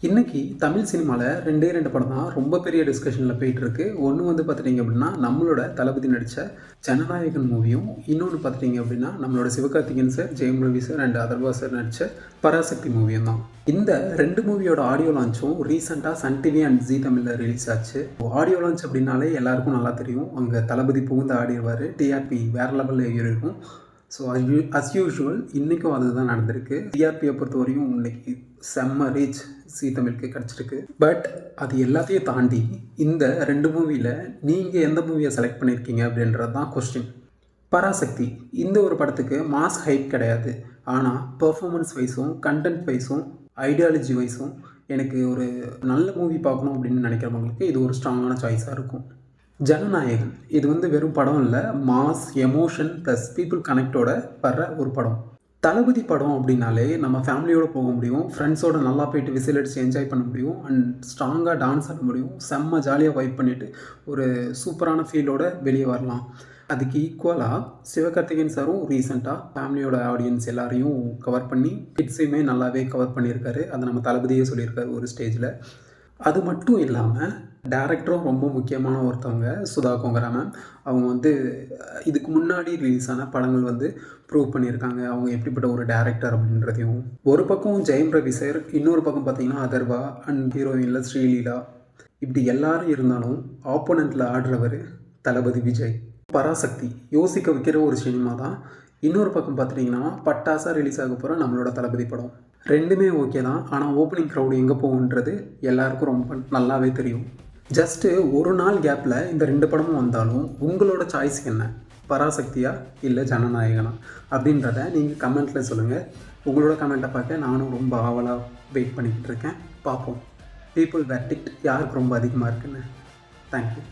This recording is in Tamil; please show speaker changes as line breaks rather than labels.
இன்றைக்கி தமிழ் சினிமாவில் ரெண்டு படம் தான் ரொம்ப பெரிய டிஸ்கஷனில் போயிட்டுருக்கு. ஒன்று வந்து பார்த்துட்டிங்க அப்படின்னா நம்மளோட தளபதி நடித்த ஜனநாயகன் மூவியும், இன்னொன்று பார்த்துட்டிங்க அப்படின்னா நம்மளோட Sivakarthikeyan sir, Jayam Ravi sir and Atharvaa sir நடித்த பராசக்தி மூவியும் தான். இந்த ரெண்டு மூவியோட ஆடியோ லான்ச்சும் ரீசெண்டாக சன் டிவி அண்ட் ஜி தமிழில் ரிலீஸ் ஆச்சு. ஆடியோ லான்ச் அப்படின்னாலே எல்லாருக்கும் நல்லா தெரியும், அங்கே தளபதி புகுந்து ஆடிடுவார், டிஆர்பி வேறு லெவலில் ஏறிடும். ஸோ அஸ் யூஷுவல் இன்றைக்கும் அதுதான் நடந்திருக்கு. டிஆர்பியை பொறுத்தவரையும் இன்றைக்கி செம்ம ரீச் ஜி தமிழுக்கு கிடச்சிருக்கு. பட் அது எல்லாத்தையும் தாண்டி இந்த ரெண்டு மூவியில் நீங்கள் எந்த மூவியை செலக்ட் பண்ணியிருக்கீங்க அப்படின்றது தான் கொஸ்டின். பராசக்தி இந்த ஒரு படத்துக்கு மாஸ் ஹைப் கிடையாது, ஆனால் பெர்ஃபார்மன்ஸ் வைஸும் கண்டென்ட் வைஸும் ஐடியாலஜி வைஸும் எனக்கு ஒரு நல்ல மூவி பார்க்கணும் அப்படின்னு நினைக்கிறவங்களுக்கு இது ஒரு ஸ்ட்ராங்கான சாய்ஸாக இருக்கும். ஜனநாயகன் இது வந்து வெறும் படம் இல்லை, மாஸ் எமோஷன் ப்ளஸ் பீப்புள் கனெக்டோட வர்ற ஒரு படம். தளபதி படம் அப்படின்னாலே நம்ம ஃபேமிலியோடு போக முடியும், ஃப்ரெண்ட்ஸோடு நல்லா போயிட்டு விசில் அடித்து என்ஜாய் பண்ண முடியும், அண்ட் ஸ்ட்ராங்காக டான்ஸ் ஆட முடியும், செம்ம ஜாலியாக வைப் பண்ணிவிட்டு ஒரு சூப்பரான ஃபீலோடு வெளியே வரலாம். அதுக்கு ஈக்குவலாக சிவகார்த்திகேயன் சாரும் ரீசெண்டாக ஃபேமிலியோட ஆடியன்ஸ் எல்லாரையும் கவர் பண்ணி கிட்ஸையுமே நல்லாவே கவர் பண்ணியிருக்காரு. அதை நம்ம தளபதியே சொல்லியிருக்காரு ஒரு ஸ்டேஜில். அது மட்டும் இல்லாமல் டேரக்டரும் ரொம்ப முக்கியமான ஒருத்தவங்க, சுதா கோங்கரா மேம். அவங்க வந்து இதுக்கு முன்னாடி ரிலீஸ் ஆன படங்கள் வந்து ப்ரூவ் பண்ணியிருக்காங்க அவங்க எப்படிப்பட்ட ஒரு டேரக்டர் அப்படின்றதையும். ஒரு பக்கம் ஜெயம் ரவி சார், இன்னொரு பக்கம் பார்த்திங்கன்னா அதர்வா அண்ட் ஹீரோயினில் ஸ்ரீலீலா, இப்படி எல்லாரும் இருந்தாலும் ஆப்போனண்ட்டில் ஆடுறவர் தளபதி விஜய். பராசக்தி யோசிக்க வைக்கிற ஒரு சினிமா தான். இன்னொரு பக்கம் பார்த்துட்டிங்கன்னா பட்டாசாக ரிலீஸ் ஆக போகிற நம்மளோட தளபதி படம். ரெண்டுமே ஓகே தான், ஆனால் ஓப்பனிங் க்ரௌடு எங்கே போகுன்றது எல்லாருக்கும் ரொம்ப நல்லாவே தெரியும். ஜஸ்ட்டு ஒரு நாள் கேப்பில் இந்த ரெண்டு படமும் வந்தாலும் உங்களோட சாய்ஸ் என்ன, பராசக்தியா இல்லை ஜனநாயகனா அப்படின்றத நீங்கள் கமெண்ட்டில் சொல்லுங்கள். உங்களோட கமெண்ட்டை பார்க்க நானும் ரொம்ப ஆவலாக வெயிட் பண்ணிக்கிட்டு இருக்கேன். பார்ப்போம் பீப்புள் வெர்டிக்ட் யாருக்கு ரொம்ப அதிகமாக இருக்குன்னு. தேங்க்யூ.